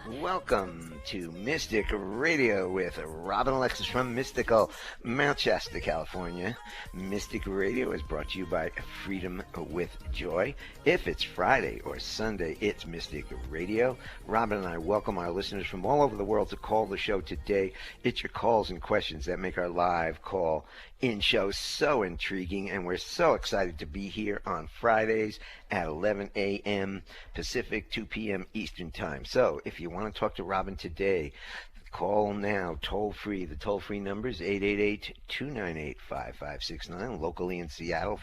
Welcome to Mystic Radio with Robin Alexis from mystical Mount Shasta, California. Mystic Radio is brought to you by Freedom with Joy. If it's Friday or Sunday, it's Mystic Radio. Robin and I welcome our listeners from all over the world to call the show today. It's your calls and questions that make our live call-in show so intriguing, and we're so excited to be here on Fridays at 11 a.m. Pacific, 2 p.m. Eastern Time. So if you want to talk to Robin today, call now, toll-free. The toll-free number is 888-298-5569. Locally in Seattle,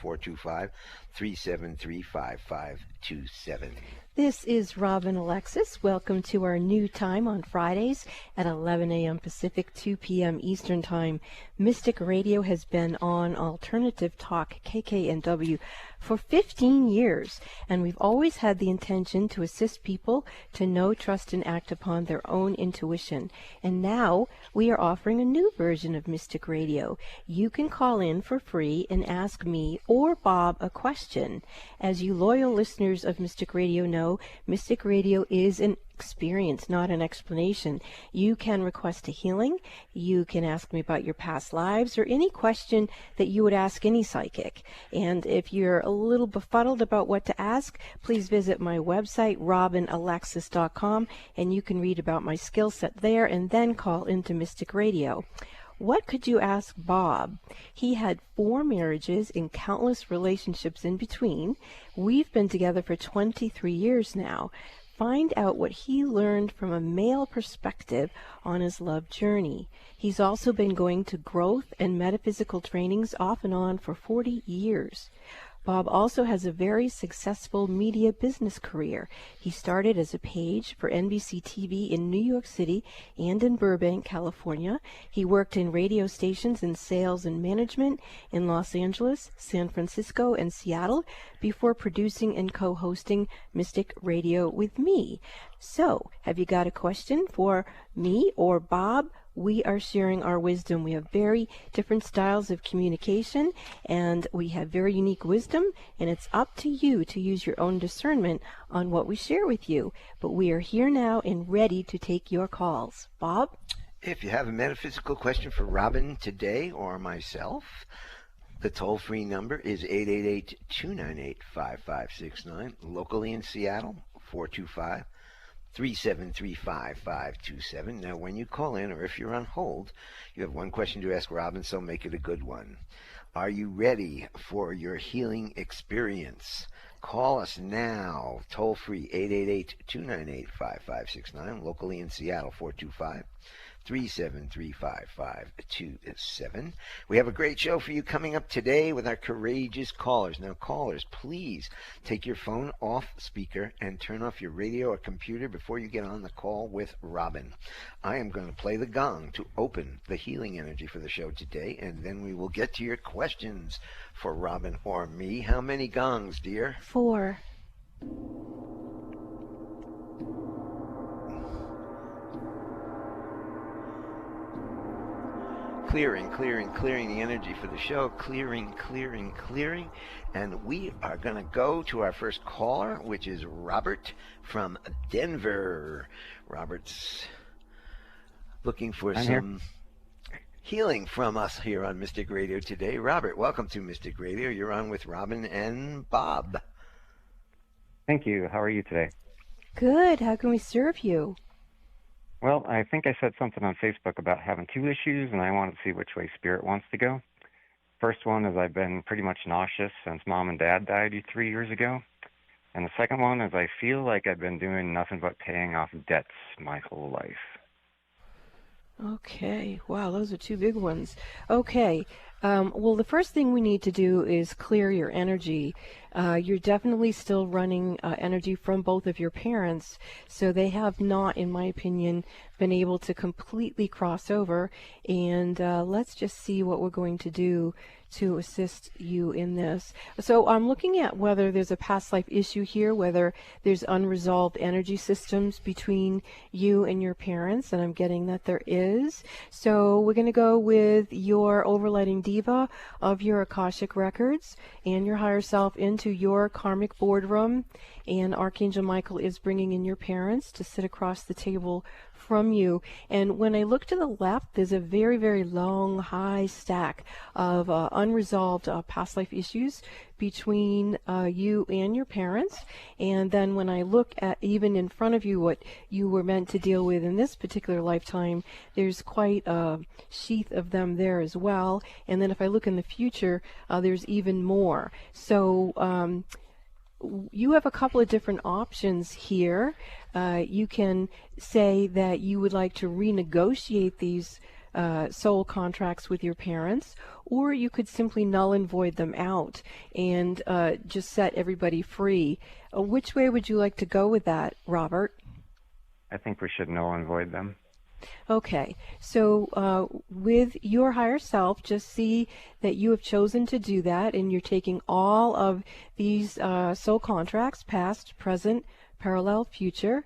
425-373-5527. This is Robin Alexis. Welcome to our new time on Fridays at 11 a.m. Pacific, 2 p.m. Eastern Time. Mystic Radio has been on Alternative Talk, KKNW, for 15 years, and we've always had the intention to assist people to know, trust, and act upon their own intuition. And now we are offering a new version of Mystic Radio. You can call in for free and ask me or Bob a question. As you loyal listeners of Mystic Radio know, Mystic Radio is an experience, not an explanation. You can request a healing. You can ask me about your past lives or any question that you would ask any psychic. And if you're a little befuddled about what to ask, please visit my website, robinalexis.com, and you can read about my skill set there and then call into Mystic Radio. What could you ask Bob? He had 4 marriages and countless relationships in between. We've been together for 23 years now. Find out what he learned from a male perspective on his love journey. He's also been going to growth and metaphysical trainings off and on for 40 years. Bob also has a very successful media business career. He started as a page for NBC TV in New York City and in Burbank, California. He worked in radio stations in sales and management in Los Angeles, San Francisco, and Seattle before producing and co-hosting Mystic Radio with me. So, have you got a question for me or Bob? We are sharing our wisdom. We have very different styles of communication, and we have very unique wisdom, and it's up to you to use your own discernment on what we share with you. But we are here now and ready to take your calls. Bob? If you have a metaphysical question for Robin today or myself, the toll-free number is 888-298-5569. Locally in Seattle, 425-373-5527. Now, when you call in or if you're on hold, you have one question to ask Robin, so make it a good one. Are you ready for your healing experience? Call us now, toll free, 888-298-5569. Locally in Seattle, 425-373-5527. We have a great show for you coming up today with our courageous callers. Now, callers, please take your phone off speaker and turn off your radio or computer before you get on the call with Robin. I am going to play the gong to open the healing energy for the show today, and then we will get to your questions for Robin or me. How many gongs, dear? 4. Clearing the energy for the show. Clearing. And we are going to go to our first caller, which is Robert from Denver. Robert's looking for some healing from us here on Mystic Radio today. Robert, welcome to Mystic Radio. You're on with Robin and Bob. Thank you. How are you today? Good. How can we serve you? Well, I think I said something on Facebook about having 2 issues, and I want to see which way Spirit wants to go. First one is I've been pretty much nauseous since Mom and Dad died 3 years ago. And the second one is I feel like I've been doing nothing but paying off debts my whole life. Okay. Wow, those are 2 big ones. Okay. Well, the first thing we need to do is clear your energy. You're definitely still running energy from both of your parents, so they have not, in my opinion, been able to completely cross over. And let's just see what we're going to do to assist you in this. So I'm looking at whether there's a past life issue here, whether there's unresolved energy systems between you and your parents, and I'm getting that there is. So we're going to go with your overlighting diva of your Akashic records and your higher self into your karmic boardroom, and Archangel Michael is bringing in your parents to sit across the table from you. And when I look to the left, there's a very, very long, high stack of unresolved past life issues between you and your parents. And then when I look at even in front of you what you were meant to deal with in this particular lifetime, there's quite a sheath of them there as well. And then if I look in the future, there's even more. So you have a couple of different options here. You can say that you would like to renegotiate these soul contracts with your parents, or you could simply null and void them out and just set everybody free. Which way would you like to go with that, Robert? I think we should null and void them. Okay, so with your higher self, just see that you have chosen to do that, and you're taking all of these soul contracts, past, present, parallel, future,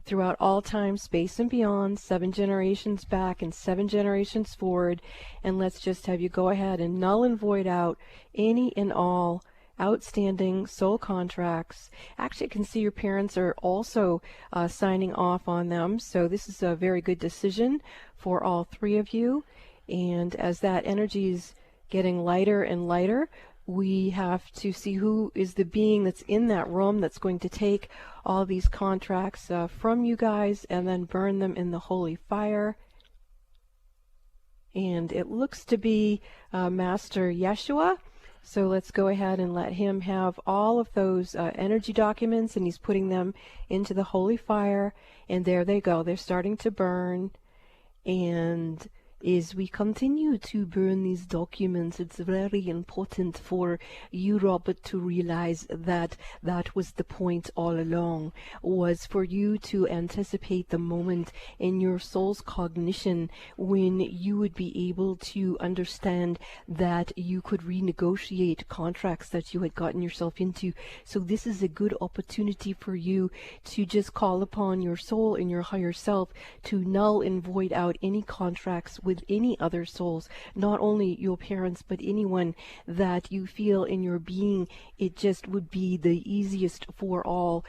throughout all time, space, and beyond, 7 generations back and 7 generations forward, and let's just have you go ahead and null and void out any and all outstanding soul contracts. Actually, I can see your parents are also signing off on them, so this is a very good decision for all 3 of you. And as that energy is getting lighter and lighter, we have to see who is the being that's in that room that's going to take all these contracts from you guys and then burn them in the holy fire. And it looks to be Master Yeshua. So let's go ahead and let him have all of those energy documents, and he's putting them into the holy fire, and there they go. They're starting to burn, and as we continue to burn these documents, it's very important for you, Robert, to realize that that was the point all along, was for you to anticipate the moment in your soul's cognition when you would be able to understand that you could renegotiate contracts that you had gotten yourself into. So this is a good opportunity for you to just call upon your soul and your higher self to null and void out any contracts with any other souls, not only your parents, but anyone that you feel in your being. It just would be the easiest for all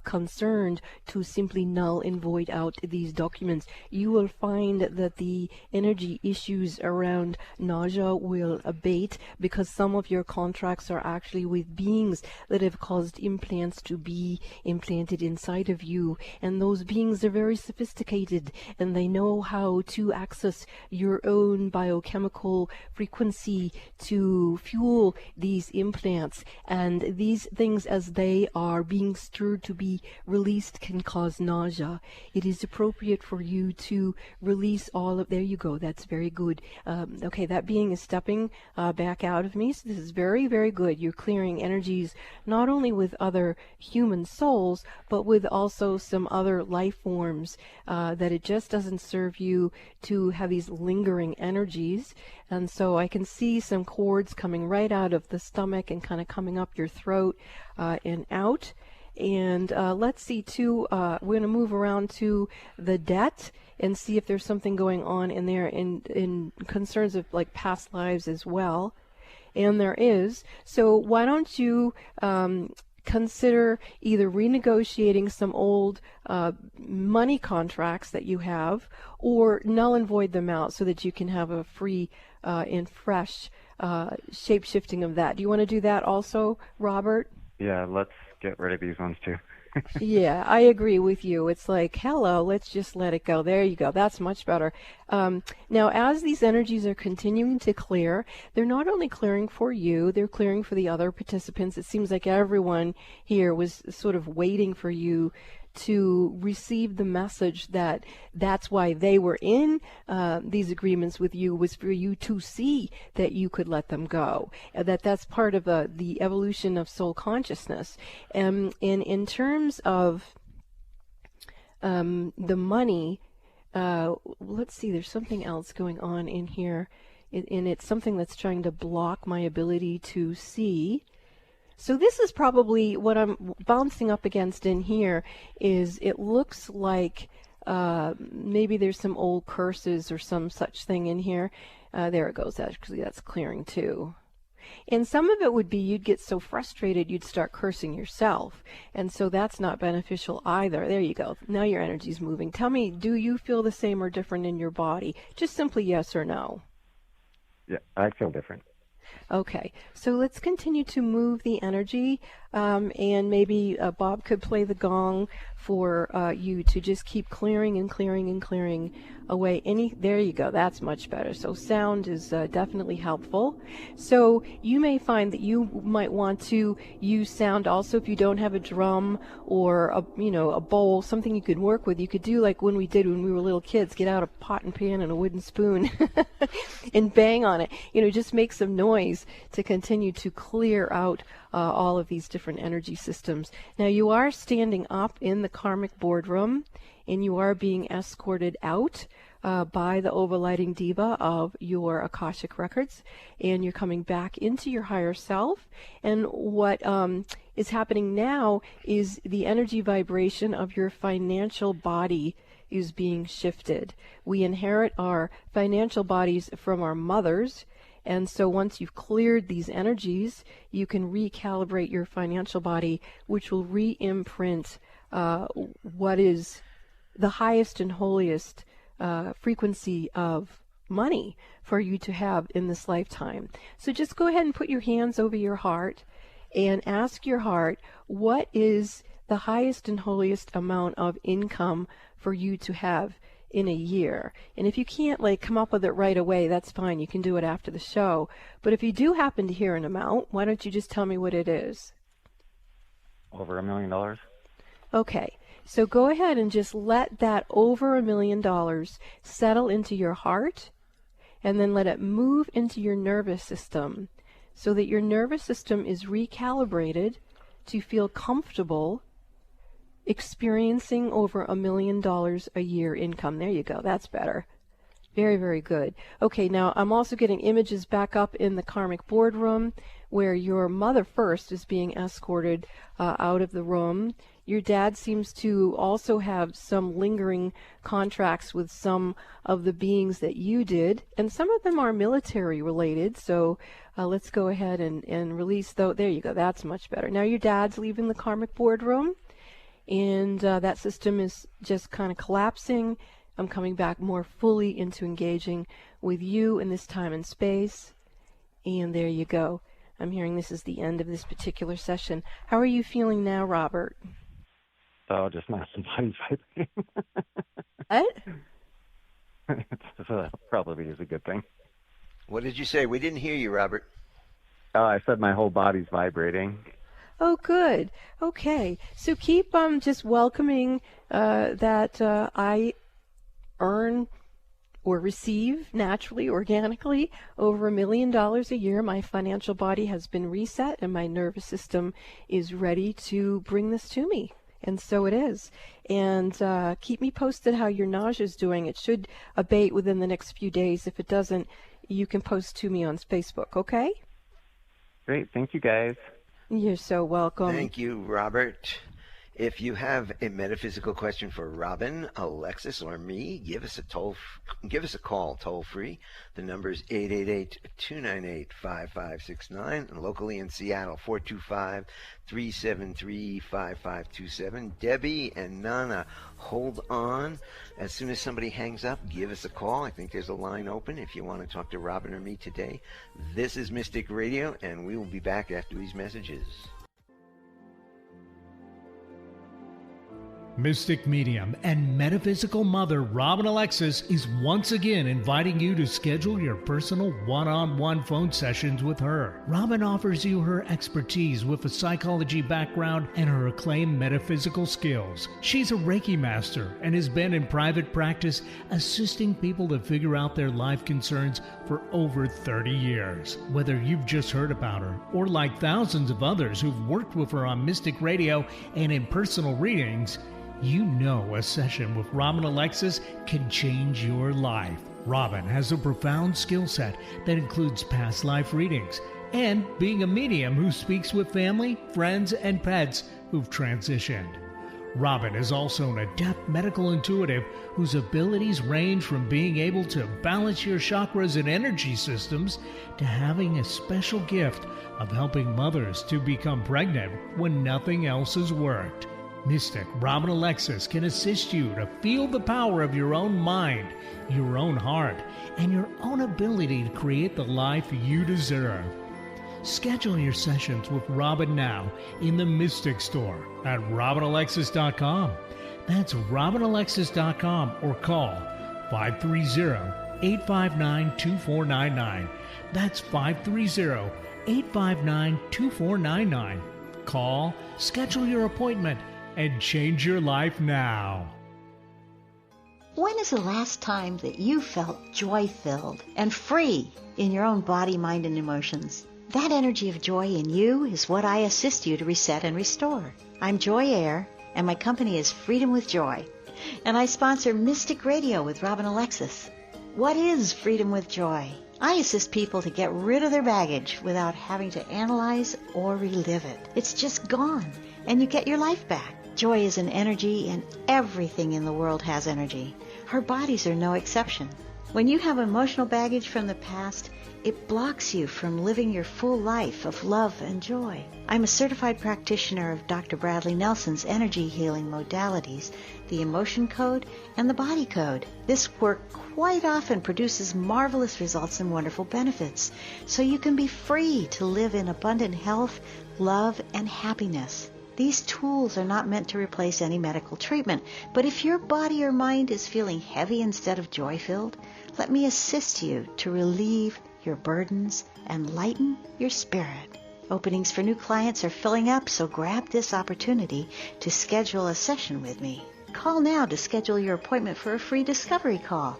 concerned to simply null and void out these documents. You will find that the energy issues around nausea will abate because some of your contracts are actually with beings that have caused implants to be implanted inside of you, and those beings are very sophisticated and they know how to access your own biochemical frequency to fuel these implants, and these things as they are being stirred to be released can cause nausea. It is appropriate for you to release all of, there you go, that's very good. Okay, that being is stepping back out of me, so this is very, very good. You're clearing energies not only with other human souls, but with also some other life forms, that it just doesn't serve you to have these lingering energies. And so I can see some cords coming right out of the stomach and kind of coming up your throat and out. And let's see too, we're going to move around to the debt and see if there's something going on in there in concerns of like past lives as well. And there is. So why don't you consider either renegotiating some old money contracts that you have, or null and void them out so that you can have a free and fresh shape-shifting of that. Do you want to do that also, Robert? Yeah, let's get rid of these ones too. Yeah, I agree with you. It's like, hello, let's just let it go. There you go. That's much better. Now, as these energies are continuing to clear, they're not only clearing for you, they're clearing for the other participants. It seems like everyone here was sort of waiting for you to receive the message that that's why they were in these agreements with you, was for you to see that you could let them go, that's part of the evolution of soul consciousness. And in terms of the money, let's see, there's something else going on in here, and it's something that's trying to block my ability to see. So this is probably what I'm bouncing up against in here. Is it looks like maybe there's some old curses or some such thing in here. There it goes. Actually, that's clearing too. And some of it would be you'd get so frustrated you'd start cursing yourself. And so that's not beneficial either. There you go. Now your energy's moving. Tell me, do you feel the same or different in your body? Just simply yes or no. Yeah, I feel different. Okay, so let's continue to move the energy, and maybe Bob could play the gong for you to just keep clearing and clearing and clearing away there you go, that's much better. So sound is definitely helpful. So you may find that you might want to use sound also if you don't have a drum or a bowl, something you could work with. You could do like when we did when we were little kids, get out a pot and pan and a wooden spoon and bang on it. Just make some noise to continue to clear out all of these different energy systems. Now you are standing up in the karmic boardroom, and you are being escorted out by the overlighting diva of your Akashic records, and you're coming back into your higher self. And what is happening now is the energy vibration of your financial body is being shifted. We inherit our financial bodies from our mothers, and so once you've cleared these energies, you can recalibrate your financial body, which will re-imprint what is the highest and holiest frequency of money for you to have in this lifetime. So just go ahead and put your hands over your heart and ask your heart, what is the highest and holiest amount of income for you to have in a year? And if you can't come up with it right away, that's fine. You can do it after the show. But if you do happen to hear an amount, why don't you just tell me what it is? Over $1 million. Okay. So go ahead and just let that over $1 million settle into your heart, and then let it move into your nervous system so that your nervous system is recalibrated to feel comfortable experiencing over $1 million a year income. There you go. That's better. Very, very good. Okay, now I'm also getting images back up in the karmic boardroom where your mother first is being escorted out of the room. Your dad seems to also have some lingering contracts with some of the beings that you did, and some of them are military related, so let's go ahead and release those. There you go. That's much better. Now your dad's leaving the karmic boardroom, and that system is just kind of collapsing. I'm coming back more fully into engaging with you in this time and space. And there you go. I'm hearing this is the end of this particular session. How are you feeling now, Robert? So just my body vibrating. What? So probably is a good thing. What did you say? We didn't hear you, Robert. I said my whole body's vibrating. Oh, good. Okay. So keep just welcoming that I earn or receive naturally, organically, over $1 million a year. My financial body has been reset, and my nervous system is ready to bring this to me. And so it is. And keep me posted how your nausea is doing. It should abate within the next few days. If it doesn't, you can post to me on Facebook, okay? Great. Thank you, guys. You're so welcome. Thank you, Robert. If you have a metaphysical question for Robin, Alexis, or me, give us a call toll free. The number is 888-298-5569, and locally in Seattle, 425-373-5527. Debbie and Nana, hold on. As soon as somebody hangs up, give us a call. I think there's a line open if you want to talk to Robin or me today. This is Mystic Radio, and we will be back after these messages. Mystic medium and metaphysical mother Robin Alexis is once again inviting you to schedule your personal one-on-one phone sessions with her. Robin offers you her expertise with a psychology background and her acclaimed metaphysical skills. She's a Reiki master and has been in private practice assisting people to figure out their life concerns for over 30 years. Whether you've just heard about her or like thousands of others who've worked with her on Mystic Radio and in personal readings, you know a session with Robin Alexis can change your life. Robin has a profound skill set that includes past life readings and being a medium who speaks with family, friends, and pets who've transitioned. Robin is also an adept medical intuitive whose abilities range from being able to balance your chakras and energy systems to having a special gift of helping mothers to become pregnant when nothing else has worked. Mystic Robin Alexis can assist you to feel the power of your own mind, your own heart, and your own ability to create the life you deserve. Schedule your sessions with Robin now in the Mystic Store at RobinAlexis.com. That's RobinAlexis.com or call 530-859-2499. That's 530-859-2499. Call, schedule your appointment, and change your life now. When is the last time that you felt joy-filled and free in your own body, mind, and emotions? That energy of joy in you is what I assist you to reset and restore. I'm Joy Air, and my company is Freedom with Joy, and I sponsor Mystic Radio with Robin Alexis. What is Freedom with Joy? I assist people to get rid of their baggage without having to analyze or relive it. It's just gone, and you get your life back. Joy is an energy, and everything in the world has energy. Our bodies are no exception. When you have emotional baggage from the past, it blocks you from living your full life of love and joy. I'm a certified practitioner of Dr. Bradley Nelson's energy healing modalities, the emotion code and the body code. This work quite often produces marvelous results and wonderful benefits, so you can be free to live in abundant health, love, and happiness. These tools are not meant to replace any medical treatment, but if your body or mind is feeling heavy instead of joy-filled, let me assist you to relieve your burdens and lighten your spirit. Openings for new clients are filling up, so grab this opportunity to schedule a session with me. Call now to schedule your appointment for a free discovery call.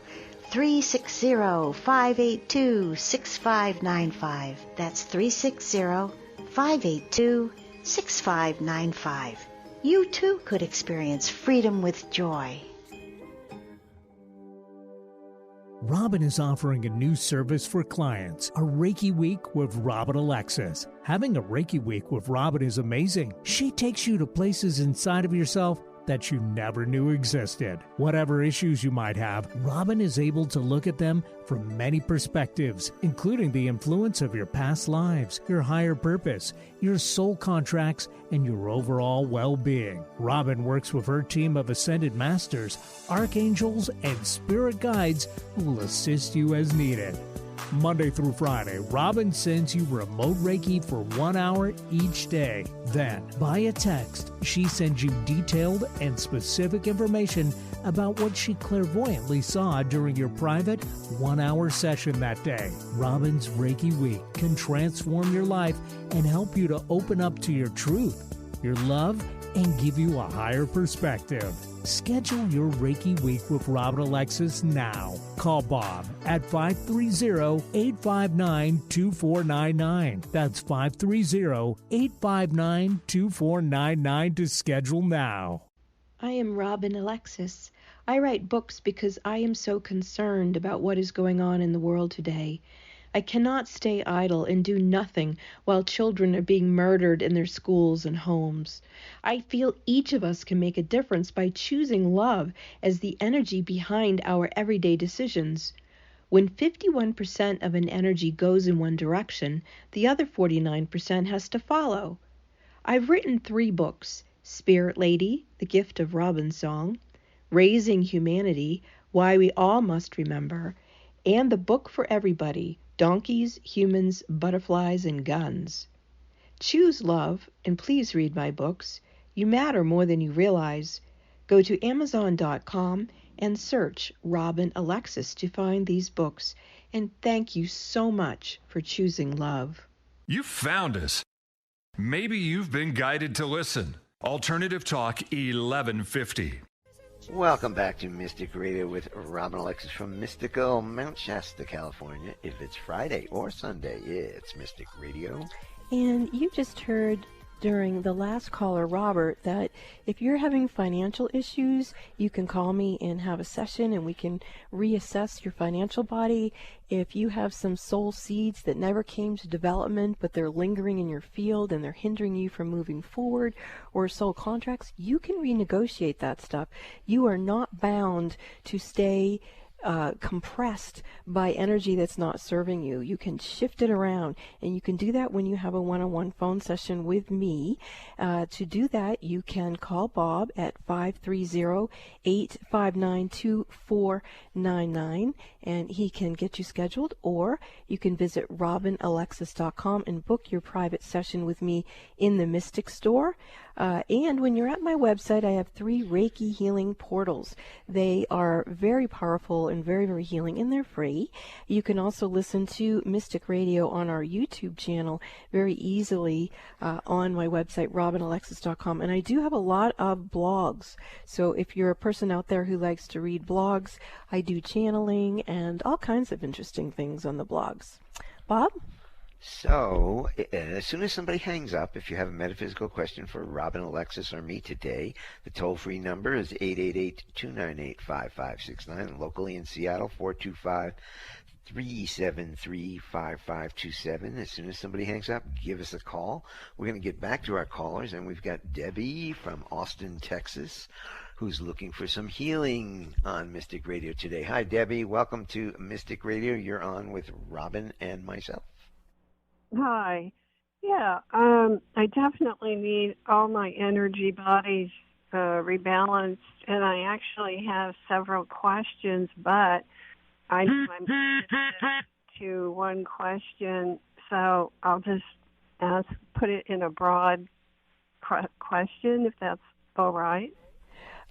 360-582-6595. That's 360-582-6595. You too could experience freedom with joy. Robin is offering a new service for clients, a Reiki Week with Robin Alexis. Having a Reiki Week with Robin is amazing. She takes you to places inside of yourself that you never knew existed. Whatever issues you might have, Robin is able to look at them from many perspectives, including the influence of your past lives, your higher purpose, your soul contracts, and your overall well-being. Robin works with her team of ascended masters, archangels, and spirit guides who will assist you as needed. Monday through Friday, Robin sends you remote Reiki for 1 hour each day. Then, via text, she sends you detailed and specific information about what she clairvoyantly saw during your private 1-hour session that day. Robin's Reiki Week can transform your life and help you to open up to your truth, your love, and give you a higher perspective. Schedule your Reiki Week with Robin Alexis now. Call Bob at 530-859-2499. That's 530-859-2499 to schedule now. I am Robin Alexis. I write books because I am so concerned about what is going on in the world today. I cannot stay idle and do nothing while children are being murdered in their schools and homes. I feel each of us can make a difference by choosing love as the energy behind our everyday decisions. When 51% of an energy goes in one direction, the other 49% has to follow. I've written 3 books: Spirit Lady, The Gift of Robin Song, Raising Humanity, Why We All Must Remember, and the book for everybody, Donkeys, Humans, Butterflies, and Guns. Choose love, and please read my books. You matter more than you realize. Go to Amazon.com and search Robin Alexis to find these books. And thank you so much for choosing love. You found us. Maybe you've been guided to listen. Alternative Talk 1150. Welcome back to Mystic Radio with Robin Alexis from mystical Mount Shasta, California. If it's Friday or Sunday, it's Mystic Radio. And you just heard during the last caller, Robert, that if you're having financial issues, you can call me and have a session and we can reassess your financial body. If you have some soul seeds that never came to development, but they're lingering in your field and they're hindering you from moving forward, or soul contracts, you can renegotiate that stuff. You are not bound to stay compressed by energy that's not serving you. You can shift it around, and you can do that when you have a one-on-one phone session with me. To do that, you can call Bob at 530-859-2499, and he can get you scheduled, or you can visit robinalexis.com and book your private session with me in the Mystic Store. And when you're at my website, I have 3 Reiki healing portals. They are very powerful and very, very healing, and they're free. You can also listen to Mystic Radio on our YouTube channel very easily on my website, robinalexis.com. And I do have a lot of blogs. So if you're a person out there who likes to read blogs, I do channeling and all kinds of interesting things on the blogs. Bob? So, as soon as somebody hangs up, if you have a metaphysical question for Robin, Alexis, or me today, the toll-free number is 888-298-5569, and locally in Seattle, 425-373-5527. As soon as somebody hangs up, give us a call. We're going to get back to our callers, and we've got Debbie from Austin, Texas, who's looking for some healing on Mystic Radio today. Hi, Debbie. Welcome to Mystic Radio. You're on with Robin and myself. Hi. Yeah, I definitely need all my energy bodies rebalanced, and I actually have several questions, but I'm limited to one question, so I'll just put it in a broad question, if that's all right.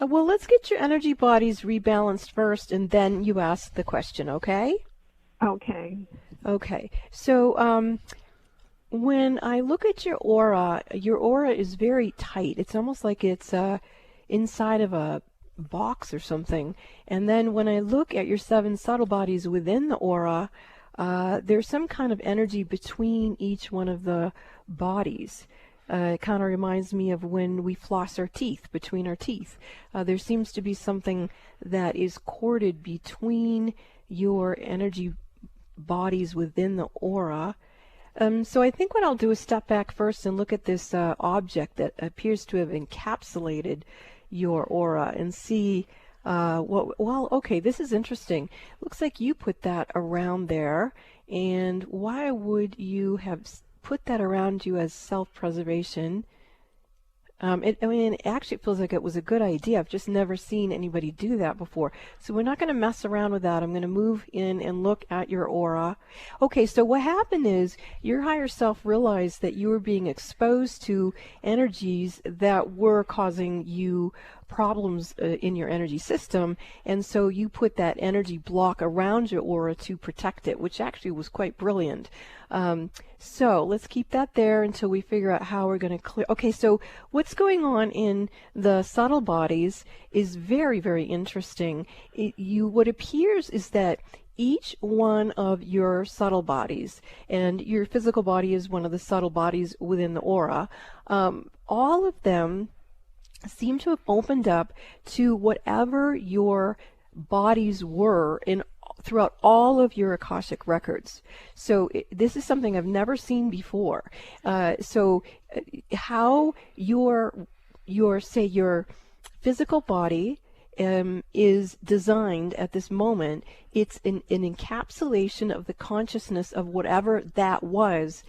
Well, let's get your energy bodies rebalanced first, and then you ask the question, okay? Okay. Okay. So, when I look at your aura is very tight. It's almost like it's inside of a box or something. And then when I look at your 7 subtle bodies within the aura, there's some kind of energy between each one of the bodies. It kind of reminds me of when we floss our teeth, between our teeth. There seems to be something that is corded between your energy bodies within the aura. So I think what I'll do is step back first and look at this object that appears to have encapsulated your aura and see okay, this is interesting. Looks like you put that around there, and why would you have put that around you as self-preservation? Actually, it feels like it was a good idea. I've just never seen anybody do that before. So we're not going to mess around with that. I'm going to move in and look at your aura. Okay, so what happened is your higher self realized that you were being exposed to energies that were causing you problems in your energy system, and so you put that energy block around your aura to protect it, which actually was quite brilliant. So let's keep that there until we figure out how we're going to clear. Okay, so what's going on in the subtle bodies is very, very interesting. What appears is that each one of your subtle bodies, and your physical body is one of the subtle bodies within the aura, all of them seem to have opened up to whatever your bodies were throughout all of your Akashic records. So this is something I've never seen before. How your physical body is designed at this moment, it's an encapsulation of the consciousness of whatever that was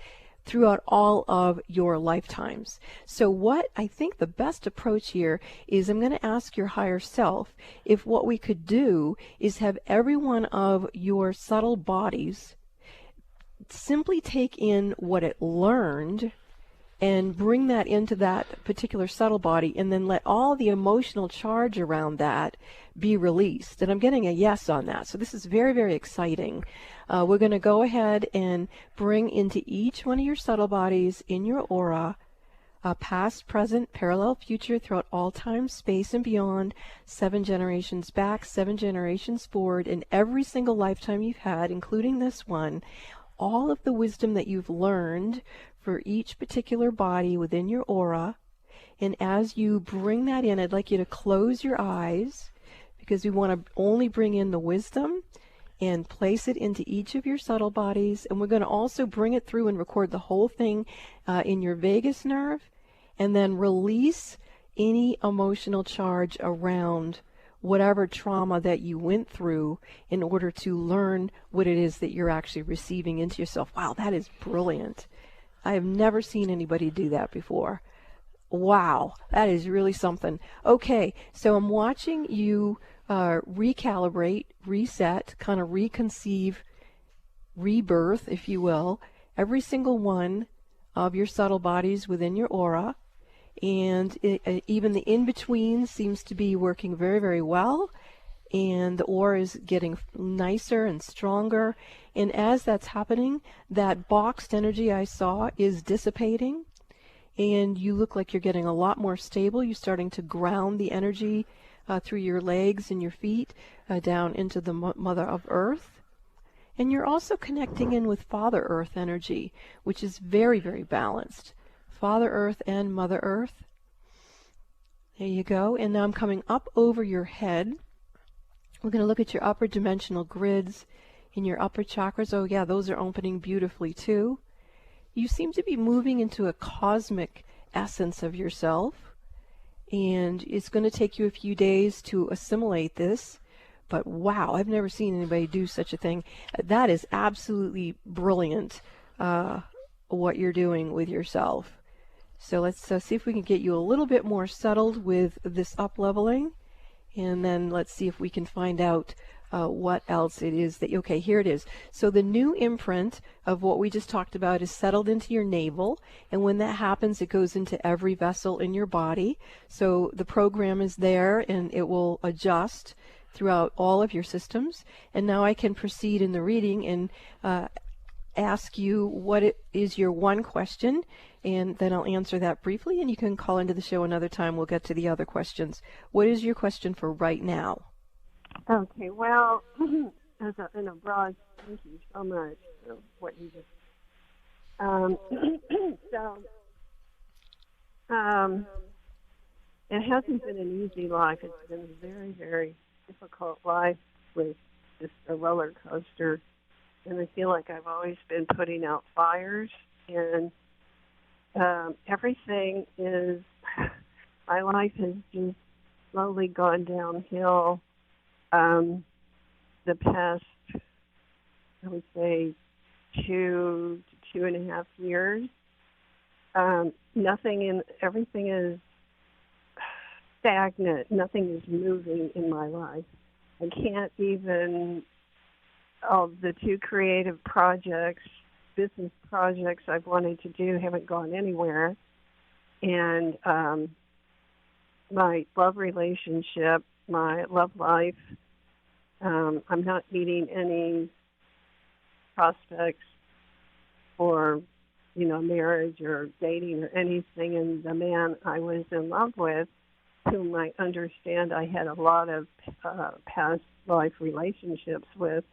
throughout all of your lifetimes. So what I think the best approach here is, I'm going to ask your higher self if what we could do is have every one of your subtle bodies simply take in what it learned and bring that into that particular subtle body, and then let all the emotional charge around that be released. And I'm getting a yes on that. So this is very, very exciting. We're going to go ahead and bring into each one of your subtle bodies in your aura, past, present, parallel, future, throughout all time, space, and beyond, 7 generations back, 7 generations forward, in every single lifetime you've had, including this one, all of the wisdom that you've learned for each particular body within your aura. And as you bring that in, I'd like you to close your eyes, because we want to only bring in the wisdom and place it into each of your subtle bodies. And we're going to also bring it through and record the whole thing in your vagus nerve, and then release any emotional charge around whatever trauma that you went through in order to learn what it is that you're actually receiving into yourself. Wow, that is brilliant. I have never seen anybody do that before. Wow, that is really something. Okay, so I'm watching you recalibrate, reset, kind of reconceive, rebirth, if you will, every single one of your subtle bodies within your aura. And even the in-between seems to be working very, very well. And the aura is getting nicer and stronger. And as that's happening, that boxed energy I saw is dissipating. And you look like you're getting a lot more stable. You're starting to ground the energy through your legs and your feet down into the Mother of Earth. And you're also connecting in with Father Earth energy, which is very, very balanced. Father Earth and Mother Earth. There you go. And now I'm coming up over your head. We're going to look at your upper dimensional grids in your upper chakras. Oh yeah, those are opening beautifully too. You seem to be moving into a cosmic essence of yourself. And it's going to take you a few days to assimilate this. But wow, I've never seen anybody do such a thing. That is absolutely brilliant, what you're doing with yourself. So let's see if we can get you a little bit more settled with this up-leveling. And then let's see if we can find out what else it is that, okay, here it is. So the new imprint of what we just talked about is settled into your navel, and when that happens, it goes into every vessel in your body. So the program is there, and it will adjust throughout all of your systems. And now I can proceed in the reading and ask you what it is your one question, and then I'll answer that briefly, and you can call into the show another time. We'll get to the other questions. What is your question for right now? Okay, well, in a broad, thank you so much for what you just, it hasn't been an easy life. It's been a very, very difficult life with just a roller coaster, and I feel like I've always been putting out fires, and everything is, my life has just slowly gone downhill. The past, I would say, 2 to 2.5 years. Everything is stagnant. Nothing is moving in my life. I can't even, the 2 creative projects, business projects I've wanted to do haven't gone anywhere. And my love relationship, my love life, I'm not meeting any prospects for, marriage or dating or anything. And the man I was in love with, whom I understand I had a lot of past life relationships with,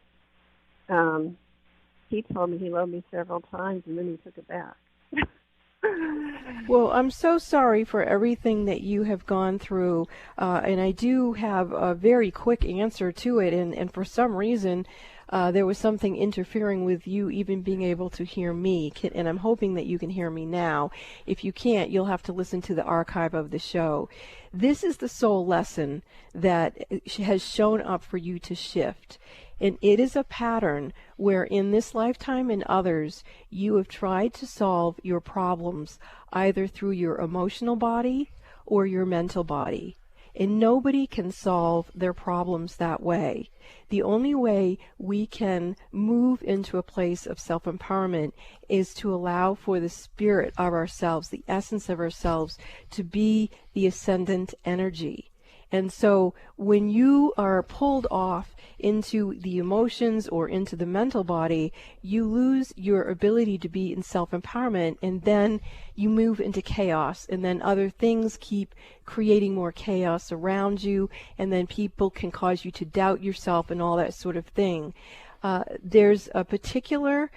he told me he loved me several times, and then he took it back. Well, I'm so sorry for everything that you have gone through, and I do have a very quick answer to it, and for some reason there was something interfering with you even being able to hear me, and I'm hoping that you can hear me now. If you can't, you'll have to listen to the archive of the show. This is the soul lesson that has shown up for you to shift. And it is a pattern where in this lifetime and others, you have tried to solve your problems either through your emotional body or your mental body. And nobody can solve their problems that way. The only way we can move into a place of self-empowerment is to allow for the spirit of ourselves, the essence of ourselves, to be the ascendant energy. And so when you are pulled off into the emotions or into the mental body, you lose your ability to be in self-empowerment, and then you move into chaos, and then other things keep creating more chaos around you, and then people can cause you to doubt yourself and all that sort of thing. There's a particular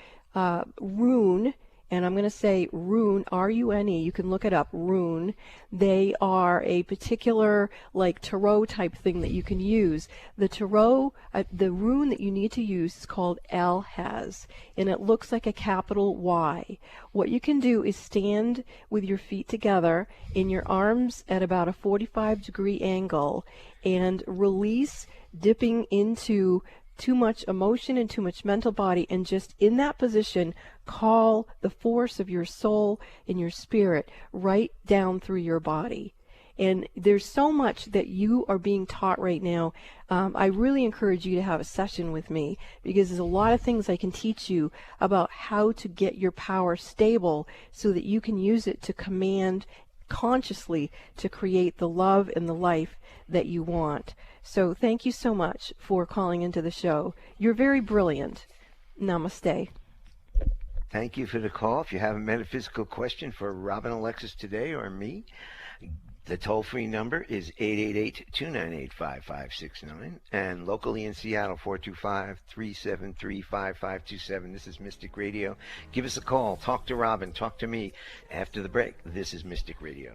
rune and I'm going to say Rune, R-U-N-E. You can look it up, Rune. They are a particular like tarot type thing that you can use. The tarot, the rune that you need to use is called Alhaz, and it looks like a capital Y. What you can do is stand with your feet together in your arms at about a 45-degree angle and release, dipping into too much emotion and too much mental body, and just in that position call the force of your soul and your spirit right down through your body. And there's so much that you are being taught right now. I really encourage you to have a session with me, because there's a lot of things I can teach you about how to get your power stable so that you can use it to command consciously to create the love and the life that you want. So thank you so much for calling into the show. You're very brilliant. Namaste. Thank you for the call. If you have a metaphysical question for Robin, Alexis today, or me, the toll-free number is 888-298-5569, and locally in Seattle, 425-373-5527. This is Mystic Radio. Give us a call. Talk to Robin. Talk to me. After the break, this is Mystic Radio.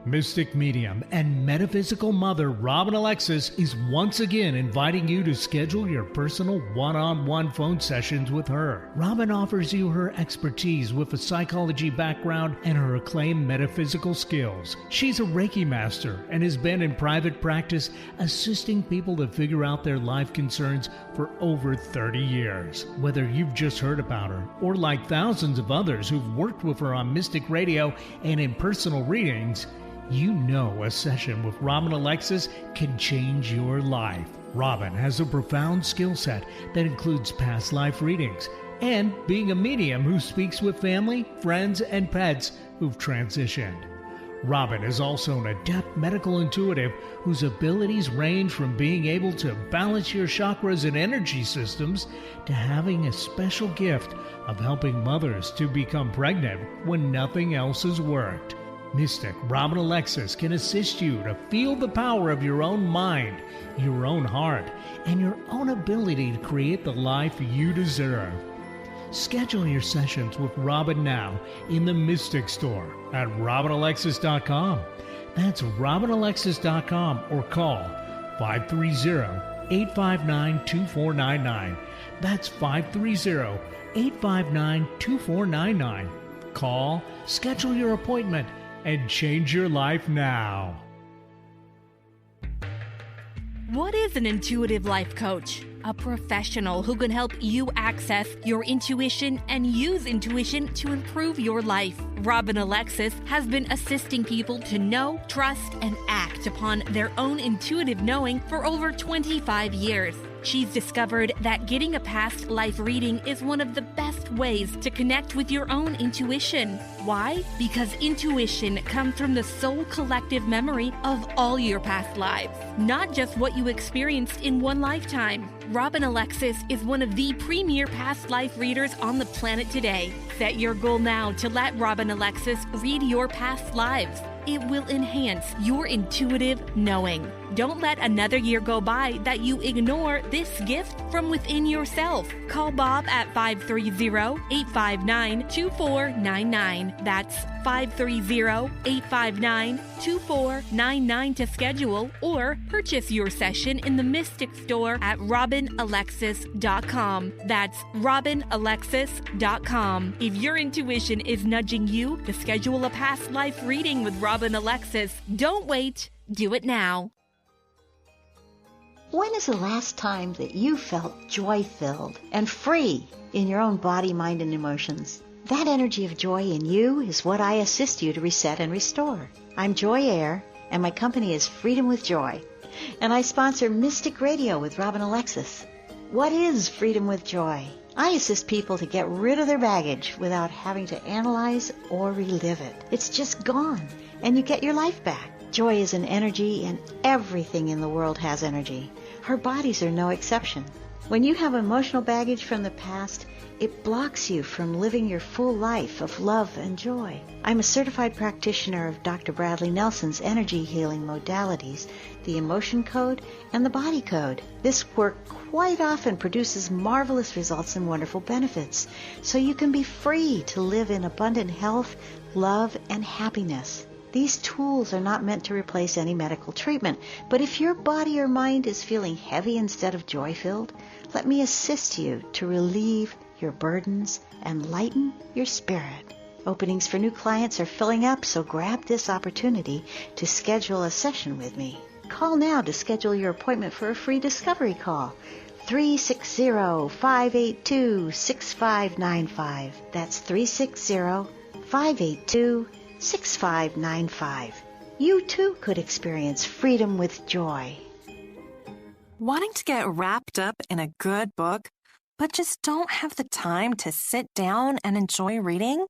Mystic medium and metaphysical mother Robin Alexis is once again inviting you to schedule your personal one-on-one phone sessions with her. Robin offers you her expertise with a psychology background and her acclaimed metaphysical skills. She's a Reiki master and has been in private practice assisting people to figure out their life concerns for over 30 years. Whether you've just heard about her or like thousands of others who've worked with her on Mystic Radio and in personal readings, you know a session with Robin Alexis can change your life. Robin has a profound skill set that includes past life readings and being a medium who speaks with family, friends, and pets who've transitioned. Robin is also an adept medical intuitive whose abilities range from being able to balance your chakras and energy systems to having a special gift of helping mothers to become pregnant when nothing else has worked. Mystic Robin Alexis can assist you to feel the power of your own mind, your own heart, and your own ability to create the life you deserve. Schedule your sessions with Robin now in the Mystic Store at RobinAlexis.com. That's RobinAlexis.com, or call 530-859-2499. That's 530-859-2499. Call, schedule your appointment, and change your life now. What is an intuitive life coach? A professional who can help you access your intuition and use intuition to improve your life. Robin Alexis has been assisting people to know, trust, and act upon their own intuitive knowing for over 25 years. She's discovered that getting a past life reading is one of the best ways to connect with your own intuition. Why? Because intuition comes from the soul collective memory of all your past lives, not just what you experienced in one lifetime. Robin Alexis is one of the premier past life readers on the planet today. Set your goal now to let Robin Alexis read your past lives. It will enhance your intuitive knowing. Don't let another year go by that you ignore this gift from within yourself. Call Bob at 530-859-2499. That's 530-859-2499 to schedule or purchase your session in the Mystic Store at RobinAlexis.com. That's RobinAlexis.com. If your intuition is nudging you to schedule a past life reading with Robin Alexis, don't wait. Do it now. When is the last time that you felt joy-filled and free in your own body, mind, and emotions? That energy of joy in you is what I assist you to reset and restore. I'm Joy Air, and my company is Freedom with Joy, and I sponsor Mystic Radio with Robin Alexis. What is Freedom with Joy? I assist people to get rid of their baggage without having to analyze or relive it. It's just gone, and you get your life back. Joy is an energy, and everything in the world has energy. Our bodies are no exception. When you have emotional baggage from the past, it blocks you from living your full life of love and joy. I'm a certified practitioner of Dr. Bradley Nelson's energy healing modalities, the emotion code and the body code. This work quite often produces marvelous results and wonderful benefits, so you can be free to live in abundant health, love, and happiness. These tools are not meant to replace any medical treatment, but if your body or mind is feeling heavy instead of joy-filled, let me assist you to relieve your burdens and lighten your spirit. Openings for new clients are filling up, so grab this opportunity to schedule a session with me. Call now to schedule your appointment for a free discovery call. 360-582-6595. That's 360-582-6595. You too could experience freedom with joy. Wanting to get wrapped up in a good book, but just don't have the time to sit down and enjoy reading?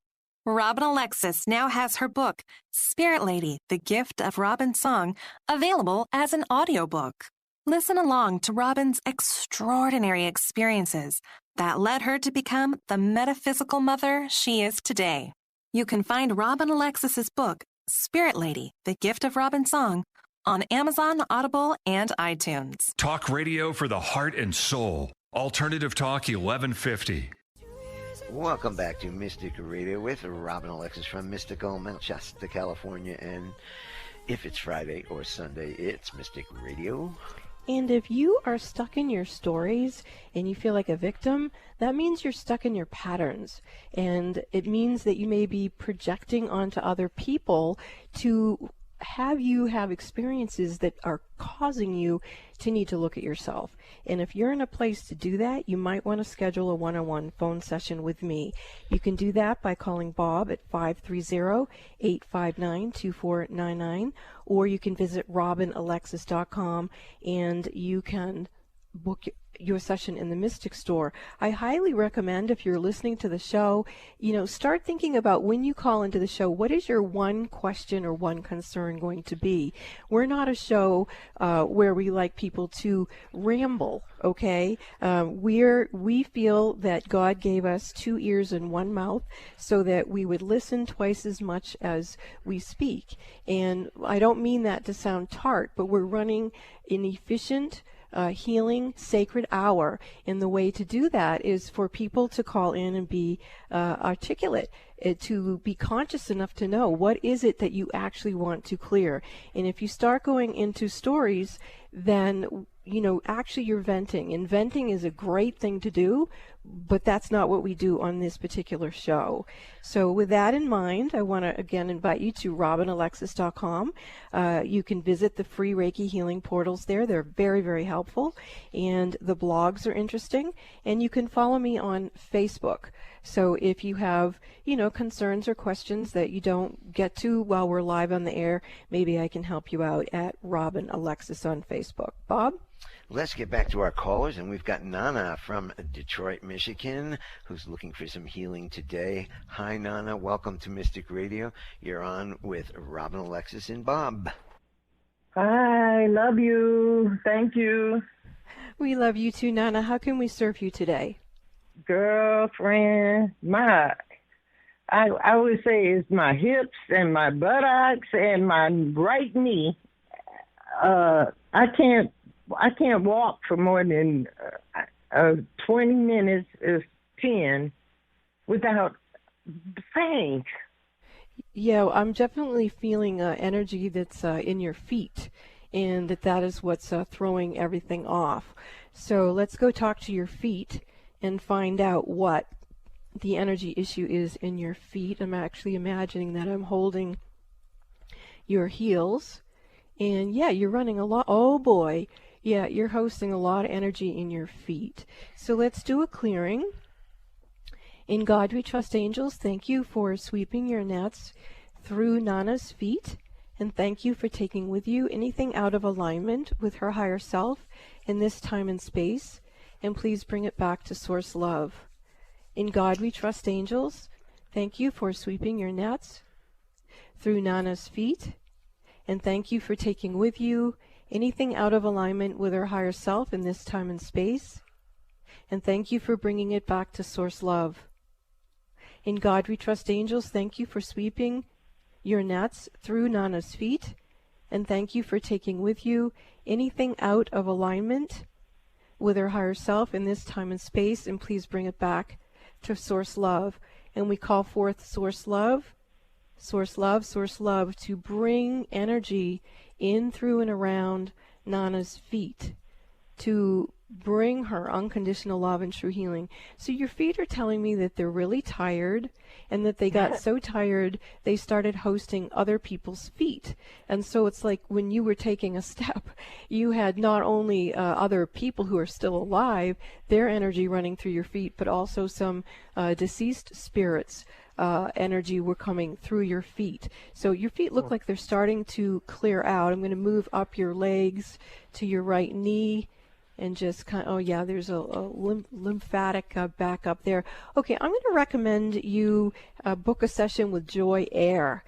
Robin Alexis now has her book, Spirit Lady, The Gift of Robin's Song, available as an audiobook. Listen along to Robin's extraordinary experiences that led her to become the metaphysical mother she is today. You can find Robin Alexis's book, Spirit Lady, The Gift of Robin's Song, on Amazon, Audible, and iTunes. Talk radio for the heart and soul. Alternative Talk 1150. Welcome back to Mystic Radio with Robin Alexis from mystical Mount Shasta, California. And if it's Friday or Sunday, it's Mystic Radio. And if you are stuck in your stories and you feel like a victim, that means you're stuck in your patterns. And it means that you may be projecting onto other people to have you have experiences that are causing you to need to look at yourself. And if you're in a place to do that, you might want to schedule a one-on-one phone session with me. You can do that by calling Bob at 530-859-2499, or you can visit robinalexis.com and you can book your session in the Mystic Store. I highly recommend, if you're listening to the show, start thinking about when you call into the show, what is your one question or one concern going to be? We're not a show where we like people to ramble, okay? We feel that God gave us 2 ears and 1 mouth so that we would listen twice as much as we speak. And I don't mean that to sound tart, but we're running an efficient healing sacred hour, and the way to do that is for people to call in and be articulate, to be conscious enough to know what is it that you actually want to clear. And if you start going into stories, then actually you're venting, and venting is a great thing to do, but that's not what we do on this particular show. So with that in mind, I want to again invite you to robinalexis.com. You can visit the free Reiki healing portals there. They're very, very helpful, and the blogs are interesting, and you can follow me on Facebook. So if you have, concerns or questions that you don't get to while we're live on the air, maybe I can help you out at Robin Alexis on Facebook. Bob? Let's get back to our callers, and we've got Nana from Detroit, Michigan, who's looking for some healing today. Hi, Nana. Welcome to Mystic Radio. You're on with Robin Alexis and Bob. Hi, love you. Thank you. We love you too, Nana. How can we serve you today? Girlfriend, I would say it's my hips and my buttocks and my right knee. I can't walk for more than 20 minutes, 10, without pain. Yeah, I'm definitely feeling energy that's in your feet, and that is what's throwing everything off. So let's go talk to your feet and find out what the energy issue is in your feet. I'm actually imagining that I'm holding your heels, and yeah, you're running a lot. Oh boy. Yeah, you're hosting a lot of energy in your feet. So let's do a clearing. In God we trust, angels. Thank you for sweeping your nets through Nana's feet. And thank you for taking with you anything out of alignment with her higher self in this time and space. And please bring it back to Source Love. In God we trust, angels. Thank you for sweeping your nets through Nana's feet. And thank you for taking with you anything out of alignment with her higher self in this time and space. And thank you for bringing it back to Source Love. In God we trust, angels, thank you for sweeping your nets through Nana's feet. And thank you for taking with you anything out of alignment with her higher self in this time and space. And please bring it back to Source Love. And we call forth Source Love, Source Love, Source Love to bring energy in, through, and around Nana's feet, to bring her unconditional love and true healing. So your feet are telling me that they're really tired, and that they got so tired they started hosting other people's feet. And so it's like when you were taking a step, you had not only other people who are still alive, their energy running through your feet, but also some deceased spirits energy were coming through your feet. So your feet look like they're starting to clear out. I'm going to move up your legs to your right knee. And just kind of, oh yeah, there's a lymphatic back up there. Okay, I'm going to recommend you book a session with Joy Air.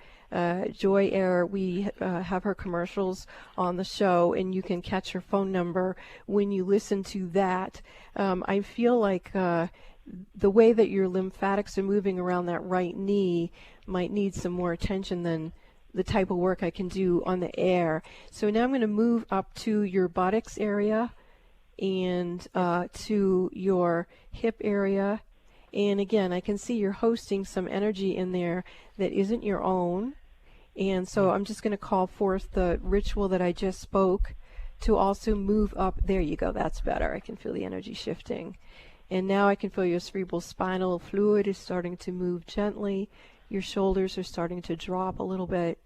Joy Air, we have her commercials on the show, and you can catch her phone number when you listen to that. I feel like the way that your lymphatics are moving around that right knee might need some more attention than the type of work I can do on the air. So now I'm going to move up to your buttocks area, and to your hip area. And again, I can see you're hosting some energy in there that isn't your own. And so I'm just going to call forth the ritual that I just spoke to also move up. There you go. That's better. I can feel the energy shifting. And now I can feel your cerebral spinal fluid is starting to move gently. Your shoulders are starting to drop a little bit.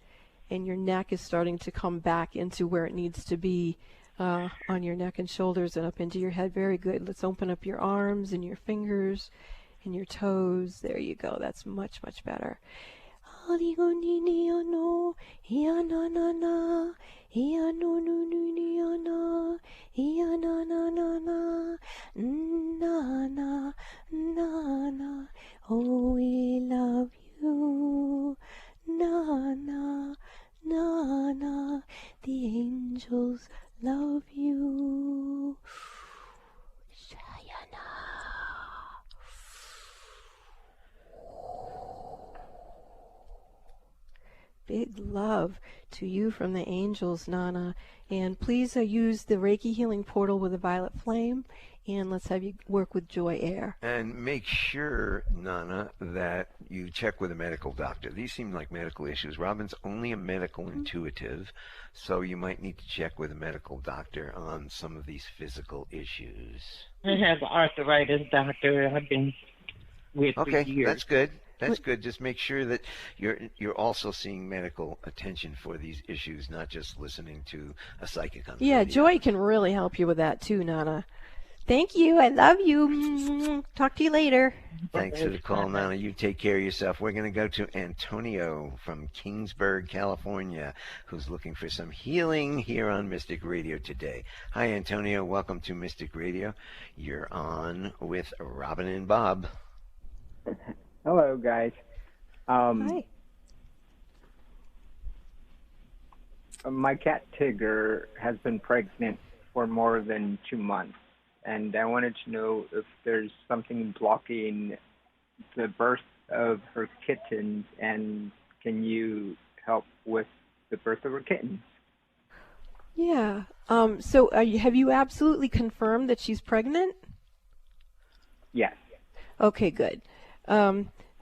And your neck is starting to come back into where it needs to be. On your neck and shoulders and up into your head. Very good. Let's open up your arms and your fingers and your toes. There you go. That's much, much better. Oh, we love you. Nana, Nana, the angels love you. Shayana. Big love to you from the angels, Nana. And please use the Reiki Healing Portal with a violet flame. And let's have you work with Joy Air. And make sure, Nana, that you check with a medical doctor. These seem like medical issues. Robin's only a medical intuitive, so you might need to check with a medical doctor on some of these physical issues. I have arthritis, doctor. I've been with for years. Okay, that's good. That's good. Just make sure that you're also seeing medical attention for these issues, not just listening to a psychic on the radio. radio. Joy can really help you with that too, Nana. Thank you. I love you. Talk to you later. Thanks for the call, Nana. You take care of yourself. We're going to go to Antonio from Kingsburg, California, who's looking for some healing here on Mystic Radio today. Hi, Antonio. Welcome to Mystic Radio. You're on with Robin and Bob. Hello, guys. Hi. My cat Tigger has been pregnant for more than 2 months, and I wanted to know if there's something blocking the birth of her kittens, and can you help with the birth of her kittens? Yeah. So have you absolutely confirmed that she's pregnant? Yes. Okay, good.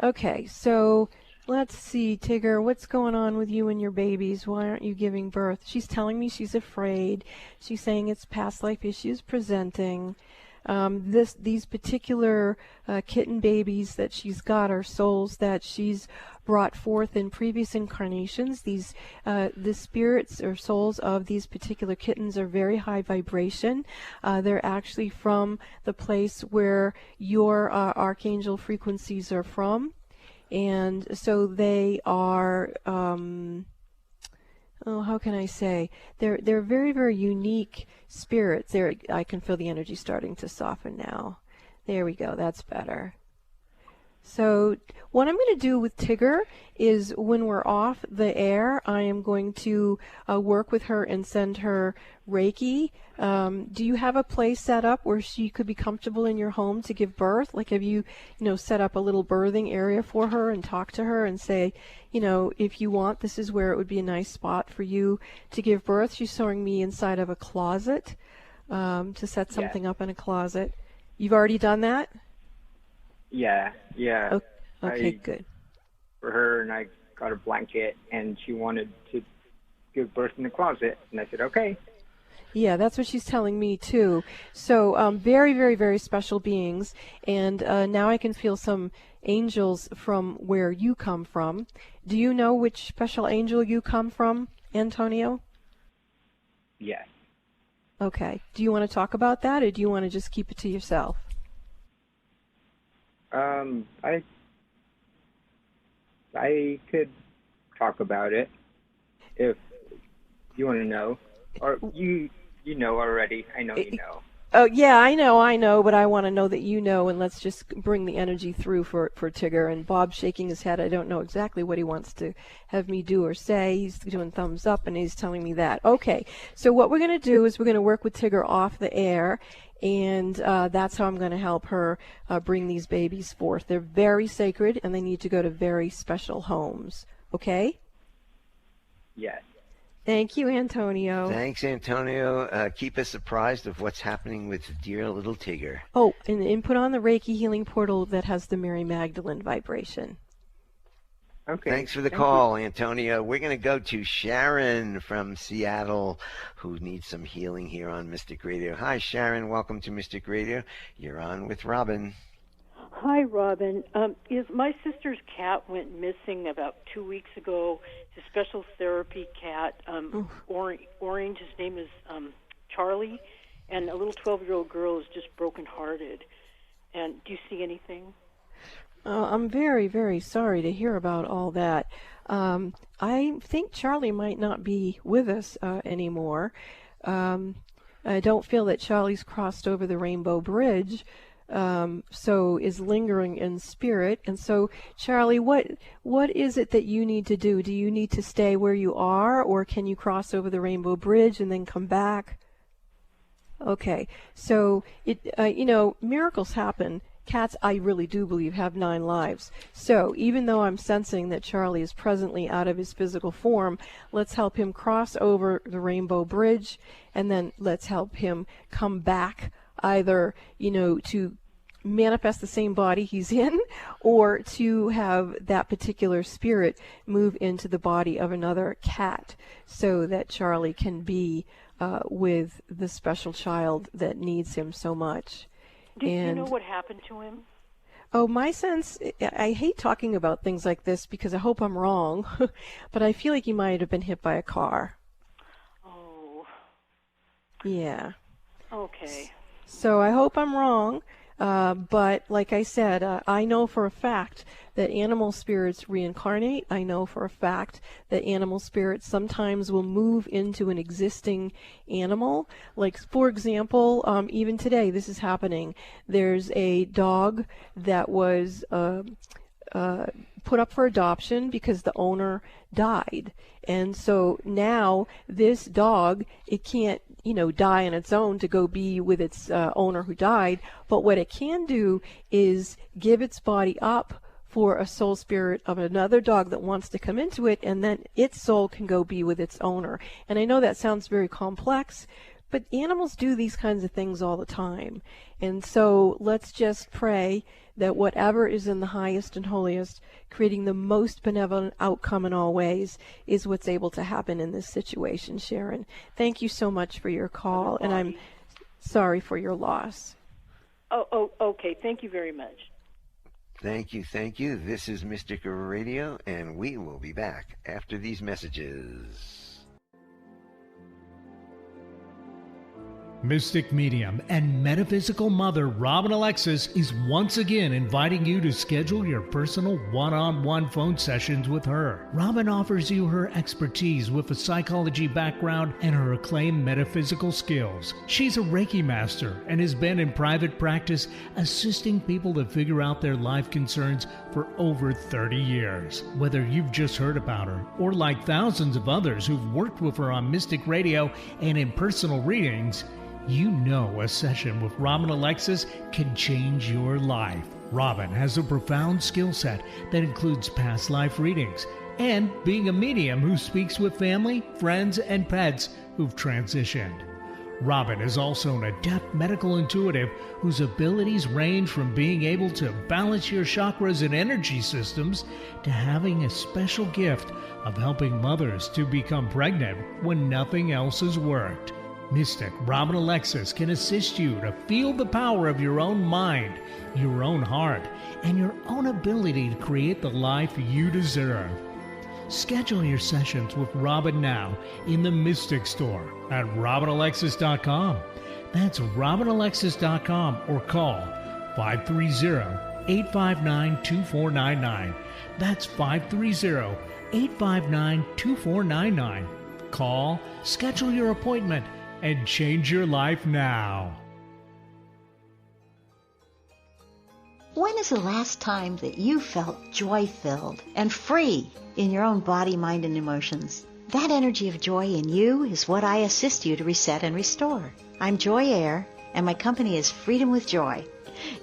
Okay, so let's see, Tigger, what's going on with you and your babies? Why aren't you giving birth? She's telling me she's afraid. She's saying it's past life issues presenting. These particular kitten babies that she's got are souls that she's brought forth in previous incarnations. The spirits or souls of these particular kittens are very high vibration. They're actually from the place where your archangel frequencies are from. And so they are, how can I say? They're very, very unique spirits. I can feel the energy starting to soften now. There we go. That's better. So what I'm going to do with Tigger is when we're off the air, I am going to work with her and send her Reiki. Do you have a place set up where she could be comfortable in your home to give birth? Like, have you set up a little birthing area for her and talk to her and say, if you want, this is where it would be a nice spot for you to give birth? She's showing me inside of a closet, to set something up in a closet. You've already done that? Yeah. Okay, good. For her, and I got a blanket, and she wanted to give birth in the closet, and I said, okay. Yeah, that's what she's telling me too. So very, very, very special beings, and now I can feel some angels from where you come from. Do you know which special angel you come from, Antonio? Yes. Okay. Do you want to talk about that, or do you want to just keep it to yourself? I could talk about it if you want to know, or you know already. I know you know. Oh yeah, I know, but I want to know that you know, and let's just bring the energy through for Tigger. And Bob's shaking his head. I don't know exactly what he wants to have me do or say. He's doing thumbs up, and he's telling me that. Okay, so what we're going to do is we're going to work with Tigger off the air, and that's how I'm going to help her bring these babies forth. They're very sacred, and they need to go to very special homes. Okay? Yes. Thank you, Antonio. Thanks, Antonio. Keep us apprised of what's happening with dear little Tigger. Oh, and input on the Reiki healing portal that has the Mary Magdalene vibration. Okay. Thanks for the call, Antonio. We're going to go to Sharon from Seattle, who needs some healing here on Mystic Radio. Hi, Sharon. Welcome to Mystic Radio. You're on with Robin. Hi, Robin. My sister's cat went missing about 2 weeks ago. It's a special therapy cat, orange. His name is Charlie, and a little 12-year-old girl is just brokenhearted. And do you see anything? I'm very, very sorry to hear about all that. I think Charlie might not be with us anymore. I don't feel that Charlie's crossed over the Rainbow Bridge. So is lingering in spirit. And so, Charlie, what is it that you need to do? Do you need to stay where you are, or can you cross over the Rainbow Bridge and then come back? Okay, so miracles happen. Cats, I really do believe, have 9 lives. So even though I'm sensing that Charlie is presently out of his physical form, let's help him cross over the Rainbow Bridge, and then let's help him come back, either, to manifest the same body he's in, or to have that particular spirit move into the body of another cat, so that Charlie can be with the special child that needs him so much. Do you know what happened to him? Oh, my sense, I hate talking about things like this because I hope I'm wrong, but I feel like he might have been hit by a car. Oh. Yeah. Okay. So I hope I'm wrong, but like I said, I know for a fact that animal spirits reincarnate. I know for a fact that animal spirits sometimes will move into an existing animal. Like, for example, even today this is happening. There's a dog that was put up for adoption because the owner died. And so now this dog, it can't, die on its own to go be with its owner who died. But what it can do is give its body up for a soul spirit of another dog that wants to come into it, and then its soul can go be with its owner. And I know that sounds very complex, but animals do these kinds of things all the time. And so let's just pray that whatever is in the highest and holiest, creating the most benevolent outcome in all ways, is what's able to happen in this situation, Sharon. Thank you so much for your call, and I'm sorry for your loss. Oh, okay. Thank you very much. Thank you. This is Mystic Radio, and we will be back after these messages. Mystic medium and metaphysical mother Robin Alexis is once again inviting you to schedule your personal one-on-one phone sessions with her. Robin offers you her expertise with a psychology background and her acclaimed metaphysical skills. She's a Reiki master and has been in private practice assisting people to figure out their life concerns for over 30 years. Whether you've just heard about her or like thousands of others who've worked with her on Mystic Radio and in personal readings, you know a session with Robin Alexis can change your life. Robin has a profound skill set that includes past life readings and being a medium who speaks with family, friends, and pets who've transitioned. Robin is also an adept medical intuitive whose abilities range from being able to balance your chakras and energy systems to having a special gift of helping mothers to become pregnant when nothing else has worked. Mystic Robin Alexis can assist you to feel the power of your own mind, your own heart, and your own ability to create the life you deserve. Schedule your sessions with Robin now in the Mystic Store at RobinAlexis.com. That's RobinAlexis.com or call 530-859-2499. That's 530-859-2499. Call, schedule your appointment, and change your life now. When is the last time that you felt joy-filled and free in your own body, mind, and emotions? That energy of joy in you is what I assist you to reset and restore. I'm Joy Air, and my company is Freedom with Joy,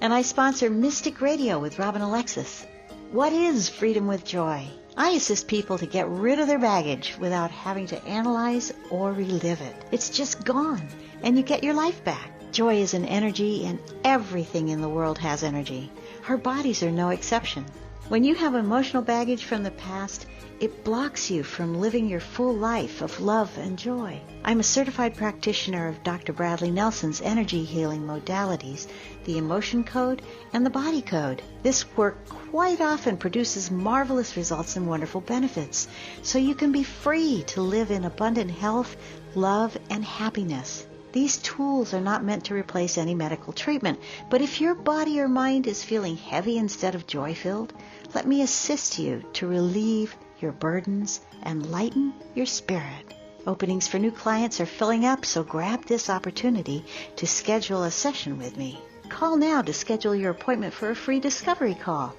and I sponsor Mystic Radio with Robin Alexis. What is Freedom with Joy? I assist people to get rid of their baggage without having to analyze or relive it. It's just gone, and you get your life back. Joy is an energy, and everything in the world has energy. Our bodies are no exception. When you have emotional baggage from the past, it blocks you from living your full life of love and joy. I'm a certified practitioner of Dr. Bradley Nelson's energy healing modalities, the emotion code, and the body code. This work quite often produces marvelous results and wonderful benefits, so you can be free to live in abundant health, love, and happiness. These tools are not meant to replace any medical treatment, but if your body or mind is feeling heavy instead of joy-filled, let me assist you to relieve your burdens and lighten your spirit. Openings for new clients are filling up, so grab this opportunity to schedule a session with me. Call now to schedule your appointment for a free discovery call.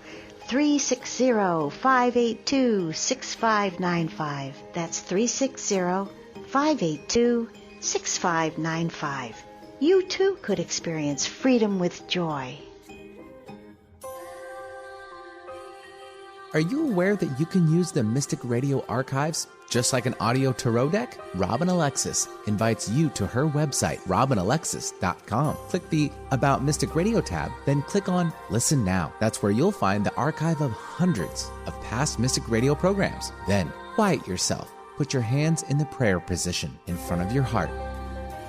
360-582-6595. That's 360-582-6595. You too could experience freedom with joy. Are you aware that you can use the Mystic Radio archives just like an audio tarot deck? Robin Alexis invites you to her website, RobinAlexis.com. Click the About Mystic Radio tab, then click on Listen Now. That's where you'll find the archive of hundreds of past Mystic Radio programs. Then quiet yourself. Put your hands in the prayer position in front of your heart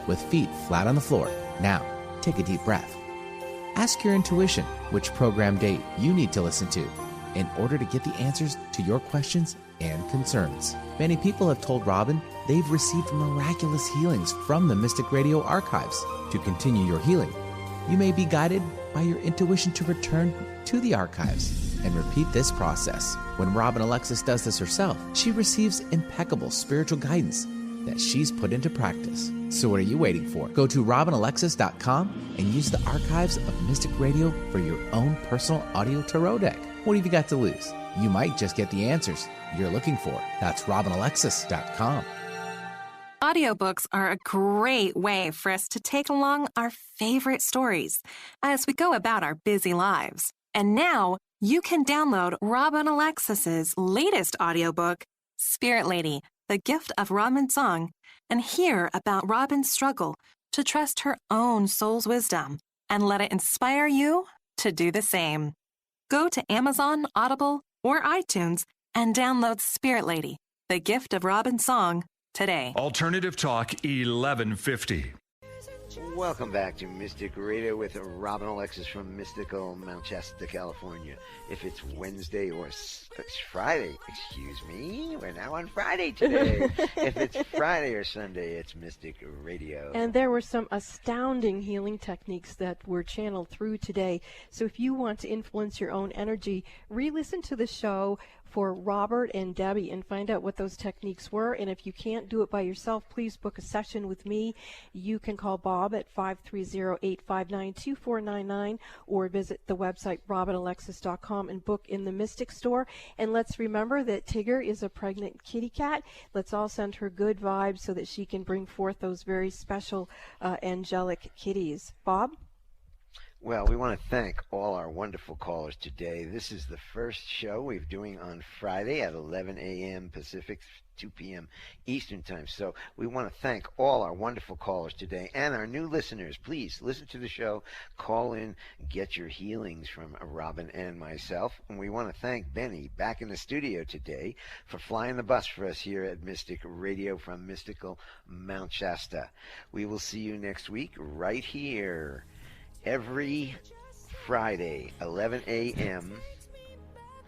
with feet flat on the floor. Now, take a deep breath. Ask your intuition which program date you need to listen to in order to get the answers to your questions and concerns. Many people have told Robin they've received miraculous healings from the Mystic Radio archives. To continue your healing, you may be guided by your intuition to return to the archives and repeat this process. When Robin Alexis does this herself, she receives impeccable spiritual guidance that she's put into practice. So what are you waiting for? Go to RobinAlexis.com and use the archives of Mystic Radio for your own personal audio tarot deck. What have you got to lose? You might just get the answers you're looking for. That's RobinAlexis.com. Audiobooks are a great way for us to take along our favorite stories as we go about our busy lives. And now you can download Robin Alexis's latest audiobook, Spirit Lady, The Gift of Robin Song, and hear about Robin's struggle to trust her own soul's wisdom and let it inspire you to do the same. Go to Amazon, Audible, or iTunes and download Spirit Lady, The Gift of Robin Song today. Alternative Talk 1150. Welcome back to Mystic Radio with Robin Alexis from mystical Mount Shasta, California. If it's Wednesday or it's Friday, excuse me, we're now on Friday today. If it's Friday or Sunday, it's Mystic Radio. And there were some astounding healing techniques that were channeled through today. So if you want to influence your own energy, re-listen to the show for Robert and Debbie and find out what those techniques were. And if you can't do it by yourself, please book a session with me. You can call Bob at 530-859-2499 or visit the website robinalexis.com and book in the Mystic Store. And let's remember that Tigger is a pregnant kitty cat. Let's all send her good vibes so that she can bring forth those very special angelic kitties. Bob? Well, we want to thank all our wonderful callers today. This is the first show we're doing on Friday at 11 a.m. Pacific, 2 p.m. Eastern Time. So we want to thank all our wonderful callers today and our new listeners. Please listen to the show, call in, get your healings from Robin and myself. And we want to thank Benny back in the studio today for flying the bus for us here at Mystic Radio from mystical Mount Shasta. We will see you next week right here. Every Friday, 11 a.m.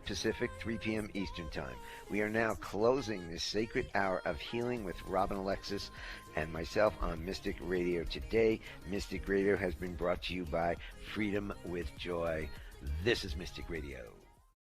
Pacific, 3 p.m. Eastern Time. We are now closing this sacred hour of healing with Robin Alexis and myself on Mystic Radio today. Mystic Radio has been brought to you by Freedom with Joy. This is Mystic Radio.